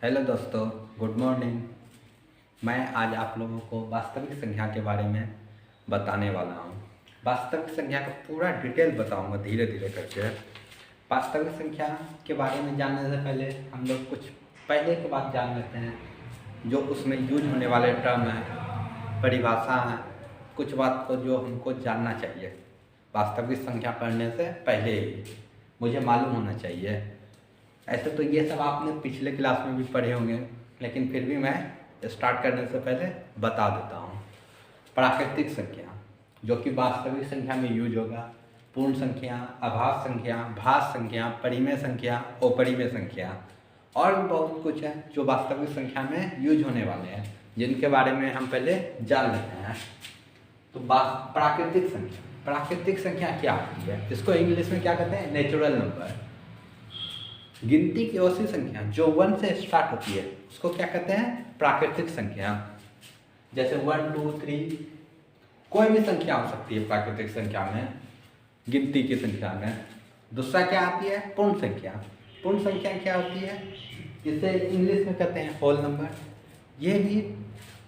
Hello दोस्तों, good morning. मैं आज आप लोगों को वास्तविक संख्या के बारे में बताने वाला हूँ। वास्तविक संख्या का पूरा डिटेल बताऊँगा धीरे धीरे करके। वास्तविक संख्या के बारे में जानने से पहले हम लोग कुछ पहले की बात जान लेते हैं, जो उसमें यूज होने वाले टर्म हैं, परिभाषा हैं, कुछ बात को जो हमको जानना चाहिए। वास्तविक संख्या पढ़ने से पहले ही मुझे मालूम होना चाहिए। ऐसे तो ये सब आपने पिछले क्लास में भी पढ़े होंगे, लेकिन फिर भी मैं स्टार्ट करने से पहले बता देता हूँ। प्राकृतिक संख्या, जो कि वास्तविक संख्या में यूज होगा, पूर्ण संख्या, आभास संख्या, भाज्य संख्या, परिमेय संख्या, अपरिमेय संख्या, और भी बहुत कुछ है जो वास्तविक संख्या में यूज होने वाले हैं, जिनके बारे में हम पहले जान लेते हैं। तो प्राकृतिक संख्या, प्राकृतिक संख्या क्या होती है? इसको इंग्लिश में क्या कहते हैं? Natural number. गिनती की ऐसी संख्या जो 1 से स्टार्ट होती है उसको क्या कहते हैं? प्राकृतिक संख्या। जैसे 1 2 3, कोई भी संख्या हो सकती है प्राकृतिक संख्या में, गिनती की संख्या में। दूसरा क्या आती है? पूर्ण संख्या। पूर्ण संख्या क्या होती है? इसे इंग्लिश में कहते हैं होल नंबर। ये भी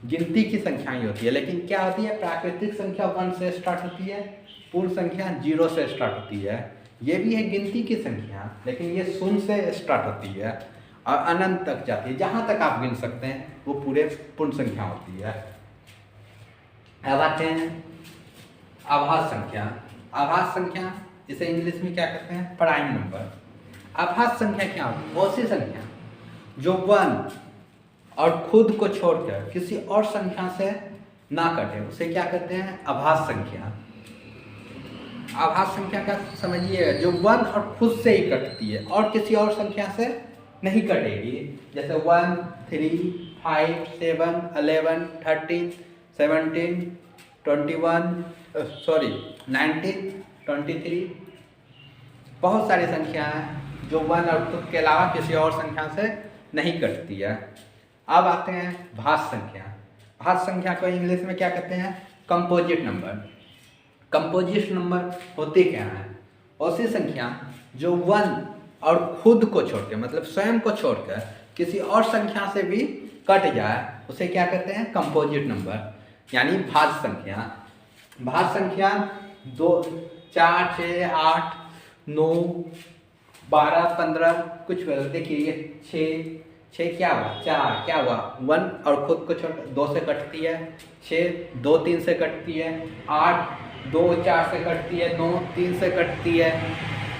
गिनती की संख्या ही होती है, लेकिन क्या होती है? प्राकृतिक संख्या 1 से स्टार्ट होती है, पूर्ण संख्या 0 से स्टार्ट होती है। ये भी है गिनती की संख्या, लेकिन ये 0 से स्टार्ट होती है और अनंत तक जाती है। जहाँ तक आप गिन सकते हैं वो पूरे पूर्ण संख्या होती है। अब आते हैं आभास संख्या। आभास संख्या, इसे इंग्लिश में क्या कहते हैं? Prime number. आभास संख्या क्या होती है? ऐसी संख्या जो 1 और खुद को छोड़कर किसी और संख्या से ना कटे, उसे क्या कहते हैं? आभास संख्या। आभास संख्या का समझिए, जो 1 और खुद से ही कटती है और किसी और संख्या से नहीं कटेगी। जैसे 1 3 5 7 11 13 17 19 23, बहुत सारी संख्या हैं जो 1 और खुद के अलावा किसी और संख्या से नहीं कटती है। अब आते हैं भाज्य संख्या। भाज्य संख्या को इंग्लिश में क्या कहते हैं? Composite number. कंपोजिट नंबर होती क्या है? ऐसी संख्या जो 1 और खुद को छोड़कर, मतलब स्वयं को छोड़कर किसी और संख्या से भी कट जाए, उसे क्या कहते हैं? कंपोजिट नंबर, यानी भाज्य संख्या। भाज्य संख्या 2 4 6 8 9 12 15 कुछ, देखिए ये 6 क्या हुआ? 4 क्या हुआ? 1 और खुद को छोड़ 2 से कटती है, 6 2 3 से कटती है, 8 2 4 से कटती है, 9 3 से कटती है।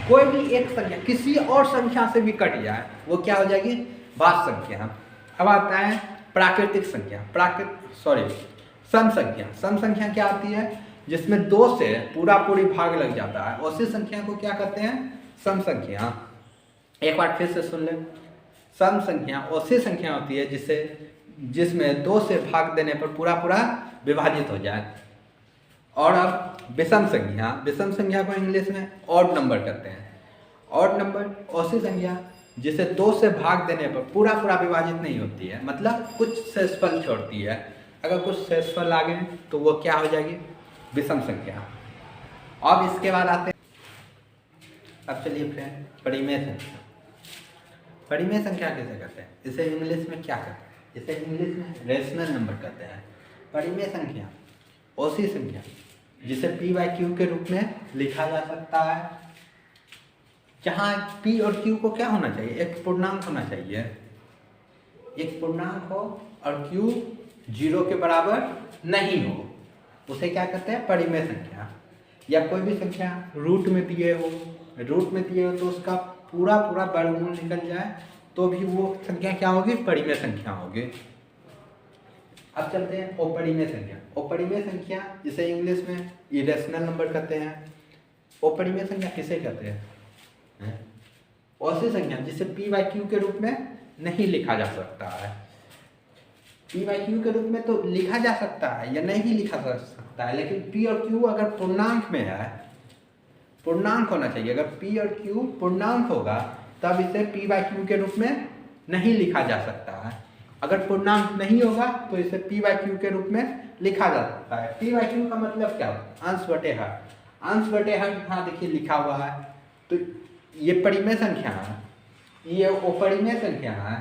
कोई भी एक संख्या किसी और संख्या से भी कट जाए वो क्या हो जाएगी? भाज्य संख्या। अब आता है प्राकृतिक संख्या। सम संख्या। सम संख्या क्या आती है? जिसमें 2 से पूरी भाग लग जाता है, उसी संख्या को क्या कहते हैं? सम संख्या। एक बार फिर से सुन लें। सम संख्या ऐसी संख्या होती है जिसमें 2 से भाग देने पर पूरा विभाजित हो जाए। और अब विषम संख्या। विषम संख्या को इंग्लिश में ऑड नंबर कहते हैं। ऑड नंबर ऐसी संख्या जिसे 2 से भाग देने पर पूरा विभाजित नहीं होती है, मतलब कुछ शेषफल छोड़ती है। अगर कुछ शेषफल आ गए तो वो क्या हो जाएगी? विषम संख्या। अब इसके बाद आते हैं, अब चलिए फ्रेंड, परिमेय संख्या। परिमेय संख्या किसे कहते हैं? इसे इंग्लिश में क्या कहते हैं? इसे इंग्लिश में रेशनल नंबर कहते हैं। परिमेय संख्या ऐसी संख्या जिसे p/q के रूप में लिखा जा सकता है, जहाँ p और q को क्या होना चाहिए? एक पूर्णांक होना चाहिए। एक पूर्णांक हो और q 0 के बराबर नहीं हो, उसे क्या कहते हैं? परिमेय संख्या। या कोई भी संख्या रूट में दिए हो तो उसका पूरा वर्गमूल निकल जाए तो भी वो संख्या क्या होगी? परिमेय संख्या होगी। अब चलते हैं अपरिमेय संख्या। अपरिमेय संख्या जिसे इंग्लिश में इरेशनल नंबर कहते हैं। अपरिमेय संख्या किसे कहते हैं? ऐसी संख्या जिसे p/q के रूप में नहीं लिखा जा सकता है। p/q के रूप में तो लिखा जा सकता है या नहीं लिखा जा सकता है, लेकिन p और q अगर पूर्णांक में है, पूर्णांक होना चाहिए। अगर p और q पूर्णांक होगा तब इसे p/q के रूप में नहीं लिखा जा सकता है। अगर पूर्णांक नहीं होगा तो इसे p/q के रूप में लिखा जा सकता है। p/q का मतलब क्या होता है? अंश बटे हर। अंश बटे हर यहाँ देखिए लिखा हुआ है, तो ये परिमेय संख्या है, ये अपरिमेय संख्या है।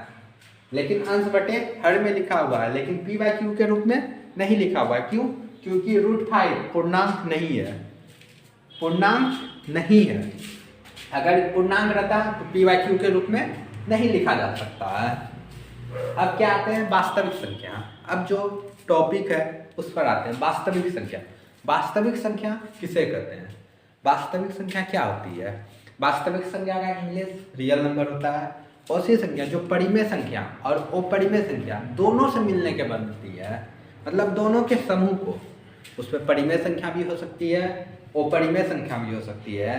लेकिन अंश बटे हर में लिखा हुआ है, लेकिन पी बाई क्यू के रूप में नहीं लिखा हुआ है। क्यों? क्योंकि √5 पूर्णांक नहीं है, पूर्णांक नहीं है। अगर पूर्णांक रहता तो पी बाई क्यू के रूप में नहीं लिखा जा सकता है। अब क्या आते हैं? वास्तविक संख्या। अब जो टॉपिक है उस पर आते हैं, वास्तविक संख्या। वास्तविक संख्या किसे कहते हैं? वास्तविक संख्या क्या होती है? वास्तविक संख्या का इंग्लिश रियल नंबर होता है। ऐसी संख्या जो परिमेय संख्या और अपरिमेय संख्या दोनों से मिलने के बनती है, मतलब दोनों के समूह को, उसमें परिमेय संख्या भी हो सकती है, अपरिमेय संख्या भी हो सकती है।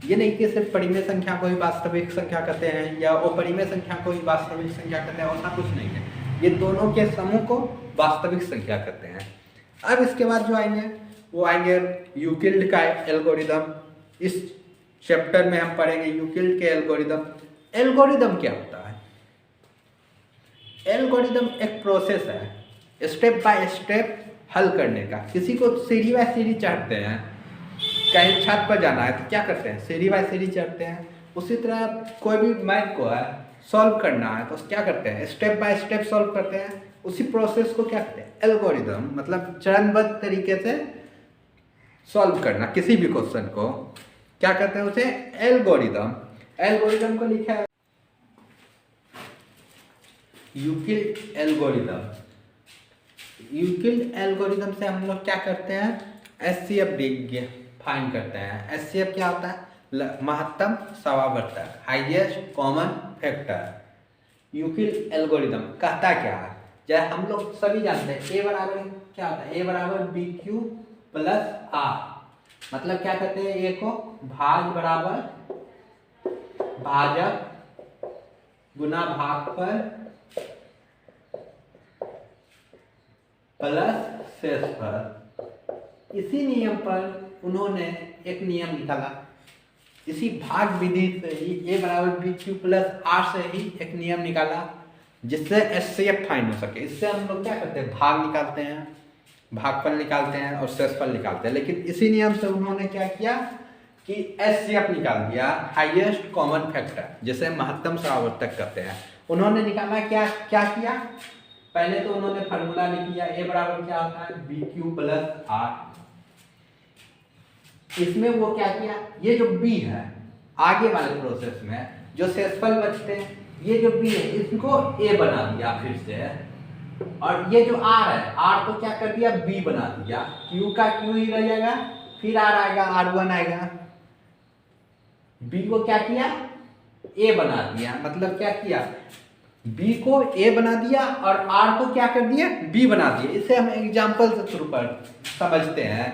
ये नहीं कि सिर्फ परिमेय संख्या को ही वास्तविक संख्या कहते हैं या अपरिमेय संख्या को ही वास्तविक संख्या कहते हैं, ऐसा कुछ नहीं है। ये दोनों के समूह को वास्तविक संख्या कहते हैं। अब इसके बाद जो आएंगे वो आएंगे यूक्लिड का एल्गोरिदम। इस चैप्टर में हम पढ़ेंगे यूक्लिड के एल्गोरिदम। एल्गोरिदम क्या होता है? एल्गोरिदम एक प्रोसेस है स्टेप बाय स्टेप हल करने का। किसी को सीढ़ी बाय सीढ़ी चढ़ते हैं, कहीं छत पर जाना है तो क्या करते हैं? सीढ़ी बाय सीढ़ी चढ़ते हैं। उसी तरह कोई भी मैथ को है सॉल्व करना है तो क्या करते हैं? स्टेप बाय स्टेप सॉल्व करते हैं। उसी प्रोसेस को क्या कहते हैं? एल्गोरिदम, मतलब चरणबद्ध तरीके से सॉल्व करना किसी भी क्वेश्चन को क्या कहते हैं? उसे एल्गोरिदम। एल्गोरिदम को लिखा है यूक्लिड एल्गोरिदम। यूक्लिड एल्गोरिदम से हम लोग क्या करते हैं? HCF फाइंड करते हैं। HCF क्या होता है? महत्तम समावर्तक, highest common factor. Euclid algorithm कहता क्या है? जैसे हम लोग सभी जानते हैं ए बराबर क्या होता है? ए बराबर BQ प्लस R। मतलब क्या कहते हैं? ए को भाग बराबर भाजक गुना भागफल प्लस शेषफल। इसी नियम पर उन्होंने एक नियम निकाला। इसी भाग विधि से ही ए बराबर BQ प्लस R से ही एक नियम निकाला जिससे HCF फाइंड हो सके। इससे हम लोग क्या करते हैं? भाग निकालते हैं, भागफल निकालते हैं और शेषफल निकालते हैं। लेकिन इसी नियम से उन्होंने क्या किया कि HCF निकाल दिया, हाईएस्ट कॉमन फैक्टर, जिसे महत्तम समावर्तक कहते हैं। उन्होंने निकाला क्या क्या किया? पहले तो उन्होंने फार्मूला लिख लिया, ए बराबर क्या होता है? BQ plus R। इसमें वो क्या किया? ये जो B है आगे वाले प्रोसेस में जो शेषफल बचते हैं, ये जो B है इसको A बना दिया फिर से, और ये जो R है R को क्या कर दिया? B बना दिया। Q का Q ही रह जाएगा, फिर R आएगा, R1 आएगा। B को क्या किया? A बना दिया। मतलब क्या किया? B को A बना दिया और R को क्या कर दिया? B बना दिया। इसे हम एग्जाम्पल से शुरू पर समझते हैं।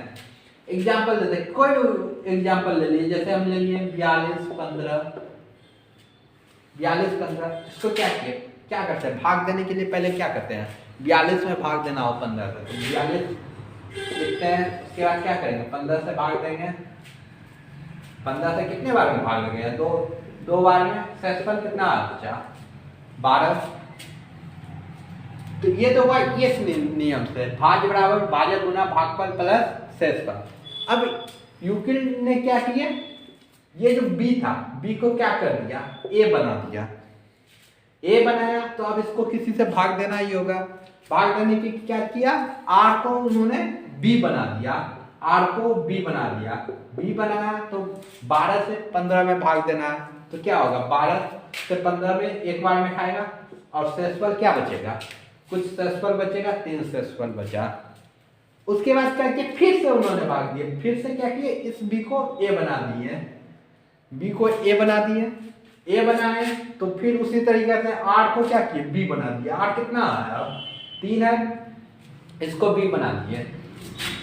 एग्जाम्पल देते हैं, कोई एग्जाम्पल ले लीजिए। जैसे हम ले लिए 42 15। 42 15 इसको क्या किए? क्या करते हैं? भाग देने के लिए पहले क्या करते हैं? 42 में भाग देना हो 15 से, तो 42 लिखते हैं। उसके बाद क्या करेंगे? 15 से भाग देंगे। 15 से कितने बार में भाग देंगे? दो बार में। शेषफल कितना बचा? 12। तो ये तो हुआ इस नियम से, भाज्य बराबर भाजक गुना भागफल प्लस शेषफल। अब यूक्लिड ने क्या किया? ये जो B था, B को क्या कर दिया? A बना दिया। A बनाया तो अब इसको किसी से भाग देना ही होगा। भाग देने की क्या किया? R को उन्होंने B बना दिया, R को B बना दिया। B बनाया तो 12 से 15 में भाग देना है, तो क्या होगा? 12 से 15 में एक बार में खाएगा और शेषफल क्या बचेगा? कुछ शेषफल बचेगा, 3 शेषफल बचा। उसके बाद क्या किया? फिर से उन्होंने भाग दिए। फिर से क्या किए? इस B को A बना दिए, B को A बना दिए। A बनाए तो फिर उसी तरीके से R को क्या किए? B बना दिया। R कितना है? 3 है, इसको B बना दिए।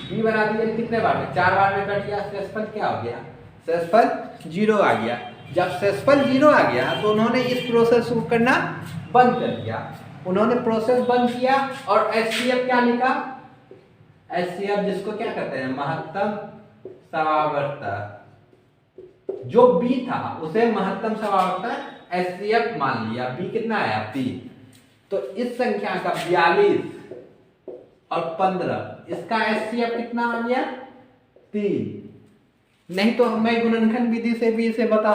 B बना दिए कितने बार में? 4 बार में कट गया। शेषफल क्या हो गया? शेषफल 0 आ गया। जब शेषफल 0 आ गया तो उन्होंने इस प्रोसेस को करना बंद कर दिया। उन्होंने प्रोसेस बंद किया और HCF क्या लिखा? HCF जिसको क्या कहते हैं? महत्तम समावर्तक। जो B था उसे महत्तम समावर्तक HCF मान लिया। B कितना आया? P। तो इस संख्या का 42 और 15 इसका HCF कितना आ गया? 3। नहीं तो मैं गुणनखंड विधि से भी इसे बता